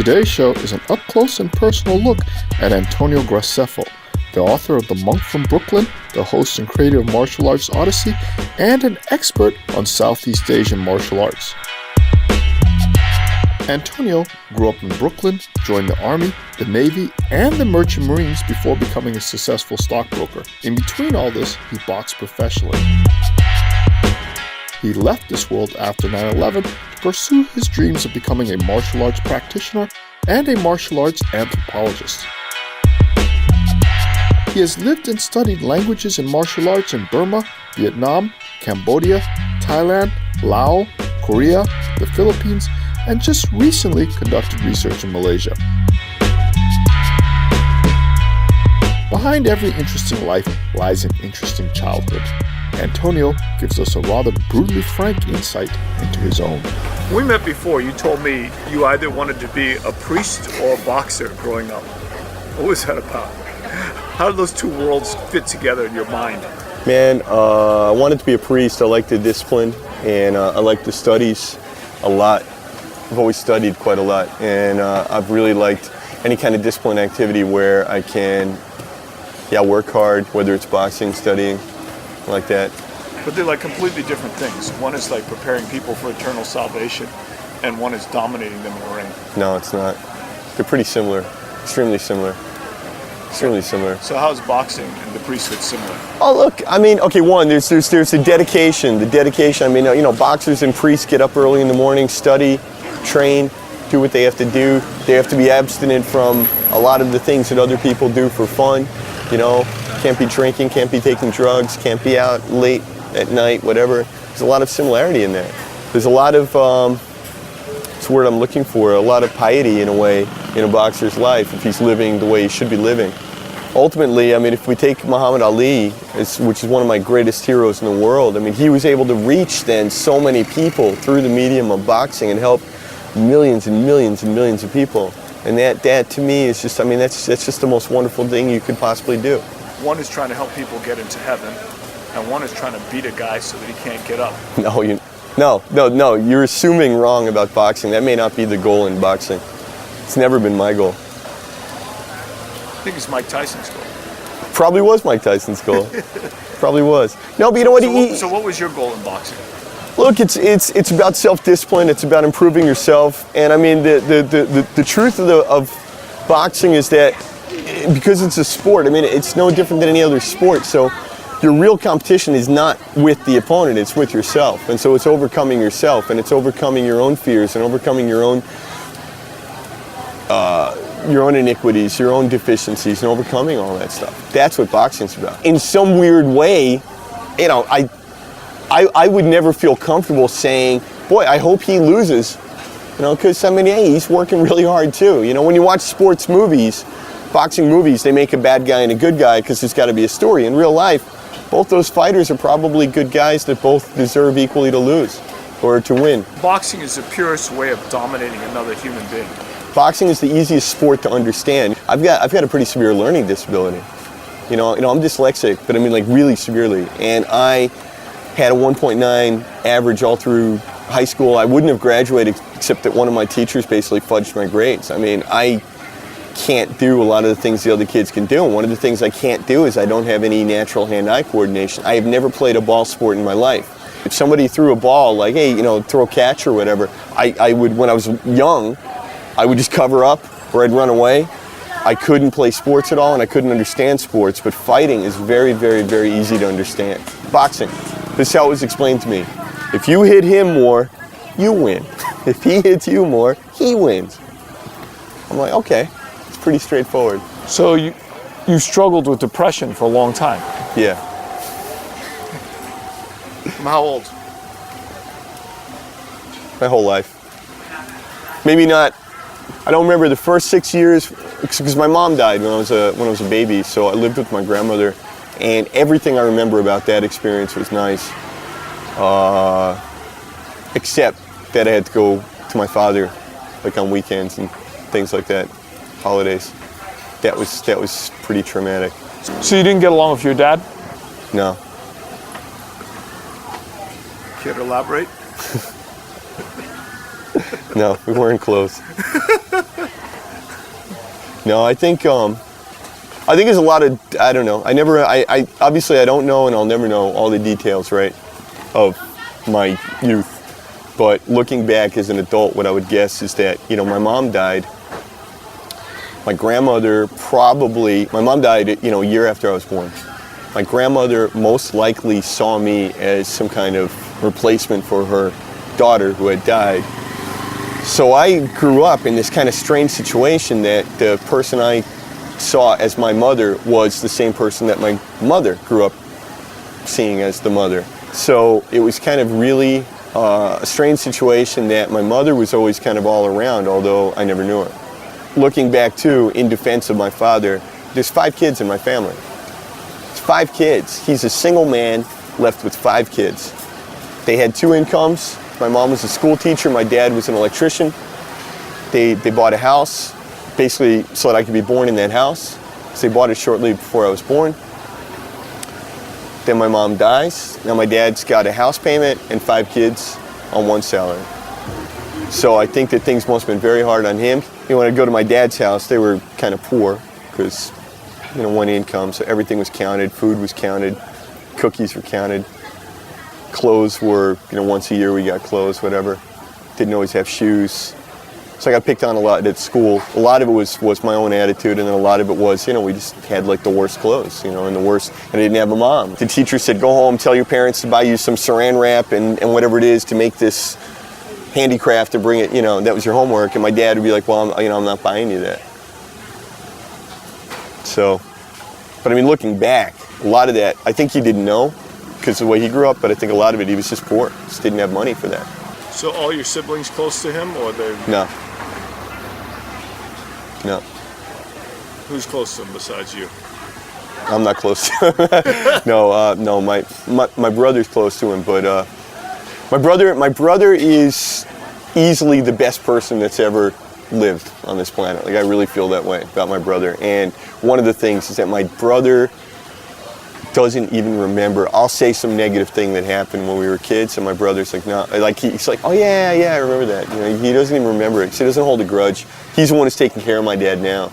Today's show is an up-close and personal look at Antonio Graceffo, the author of The Monk from Brooklyn, the host and creator of Martial Arts Odyssey, and an expert on Southeast Asian martial arts. Antonio grew up in Brooklyn, joined the Army, the Navy, and the Merchant Marines before becoming a successful stockbroker. In between all this, he boxed professionally. He left this world after 9/11 to pursue his dreams of becoming a martial arts practitioner and a martial arts anthropologist. He has lived and studied languages and martial arts in Burma, Vietnam, Cambodia, Thailand, Laos, Korea, the Philippines, and just recently conducted research in Malaysia. Behind every interesting life lies an interesting childhood. Antonio gives us a rather brutally frank insight into his own. When we met before, you told me you either wanted to be a priest or a boxer growing up. What was that about? How did those two worlds fit together in your mind? Man, I wanted to be a priest. I like the discipline, and I like the studies a lot. I've always studied quite a lot, and I've really liked any kind of discipline activity where I can, work hard, whether it's boxing, studying, like that. But they're like completely different things. One is like preparing people for eternal salvation, and one is dominating them in the ring. No, it's not. They're pretty similar, extremely similar. Extremely similar. So how's boxing and the priesthood similar? Oh, look, I mean, okay, one, there's the dedication. The dedication, I mean, boxers and priests get up early in the morning, study, train, do what they have to do. They have to be abstinent from a lot of the things that other people do for fun. Can't be drinking, can't be taking drugs, can't be out late at night, whatever. There's a lot of similarity in there. There's a lot of, it's the word I'm looking for, a lot of piety in a way in a boxer's life if he's living the way he should be living. Ultimately, I mean, if we take Muhammad Ali, which is one of my greatest heroes in the world, I mean, he was able to reach then so many people through the medium of boxing and help millions and millions and millions of people. And that to me is just, I mean, that's just the most wonderful thing you could possibly do. One is trying to help people get into heaven, and one is trying to beat a guy so that he can't get up. No, you're assuming wrong about boxing. That may not be the goal in boxing. It's never been my goal. I think it's Mike Tyson's goal. Probably was Mike Tyson's goal. Probably was. No, but you know what? So what was your goal in boxing? Look, it's about self-discipline. It's about improving yourself. And I mean, the truth of boxing is that because it's a sport, I mean, it's no different than any other sport. So your real competition is not with the opponent, it's with yourself. And so it's overcoming yourself, and it's overcoming your own fears and overcoming your own iniquities, your own deficiencies, and overcoming all that stuff. That's what boxing's about. In some weird way, I would never feel comfortable saying, boy, I hope he loses. Because, I mean, hey, he's working really hard too. When you watch sports movies, boxing movies, they make a bad guy and a good guy because there's got to be a story. In real life, both those fighters are probably good guys that both deserve equally to lose or to win. Boxing is the purest way of dominating another human being. Boxing is the easiest sport to understand. I've got a pretty severe learning disability. I'm dyslexic, but I mean like really severely. And I had a 1.9 average all through high school. I wouldn't have graduated except that one of my teachers basically fudged my grades. I mean, I can't do a lot of the things the other kids can do. And one of the things I can't do is I don't have any natural hand-eye coordination. I have never played a ball sport in my life. If somebody threw a ball, like, hey, throw catch or whatever, I would, when I was young, I would just cover up or I'd run away. I couldn't play sports at all and I couldn't understand sports, but fighting is very, very, very easy to understand. Boxing, this is how it was explained to me. If you hit him more, you win. If he hits you more, he wins. I'm like, okay. Pretty straightforward. So you struggled with depression for a long time? Yeah. From how old? My whole life. Maybe not. I don't remember the first 6 years because my mom died when I was a baby. So I lived with my grandmother, and everything I remember about that experience was nice, except that I had to go to my father, like on weekends and things like that. Holidays. That was pretty traumatic. So you didn't get along with your dad? No. Care to elaborate? No, we weren't close. No, I think there's a lot of, I don't know. I obviously I don't know, and I'll never know all the details, right, of my youth. But looking back as an adult, what I would guess is that, my mom died. My grandmother my mom died, a year after I was born. My grandmother most likely saw me as some kind of replacement for her daughter who had died. So I grew up in this kind of strange situation that the person I saw as my mother was the same person that my mother grew up seeing as the mother. So it was kind of really a strange situation that my mother was always kind of all around, although I never knew her. Looking back too, in defense of my father, there's 5 kids in my family. It's 5 kids. He's a single man left with 5 kids. They had 2 incomes. My mom was a school teacher, my dad was an electrician. They bought a house, basically so that I could be born in that house. So they bought it shortly before I was born. Then my mom dies. Now my dad's got a house payment and 5 kids on 1 salary. So I think that things must have been very hard on him. When I go to my dad's house, they were kind of poor because, 1 income, so everything was counted, food was counted, cookies were counted. Clothes were, once a year we got clothes, whatever. Didn't always have shoes. So I got picked on a lot at school. A lot of it was my own attitude, and then a lot of it was, we just had like the worst clothes, and I didn't have a mom. The teacher said, go home, tell your parents to buy you some saran wrap and whatever it is to make this handicraft and bring it, that was your homework. And my dad would be like, well, I'm not buying you that. So, but looking back, a lot of that, I think he didn't know because of the way he grew up, but I think a lot of it, he was just poor, just didn't have money for that. So all your siblings close to him, or they? No. Who's close to him besides you? I'm not close to him. No, my brother's close to him, but my brother is easily the best person that's ever lived on this planet. Like, I really feel that way about my brother. And one of the things is that my brother doesn't even remember. I'll say some negative thing that happened when we were kids, and my brother's like, no, like he's like, oh yeah, I remember that. He doesn't even remember it. So he doesn't hold a grudge. He's the one who's taking care of my dad now.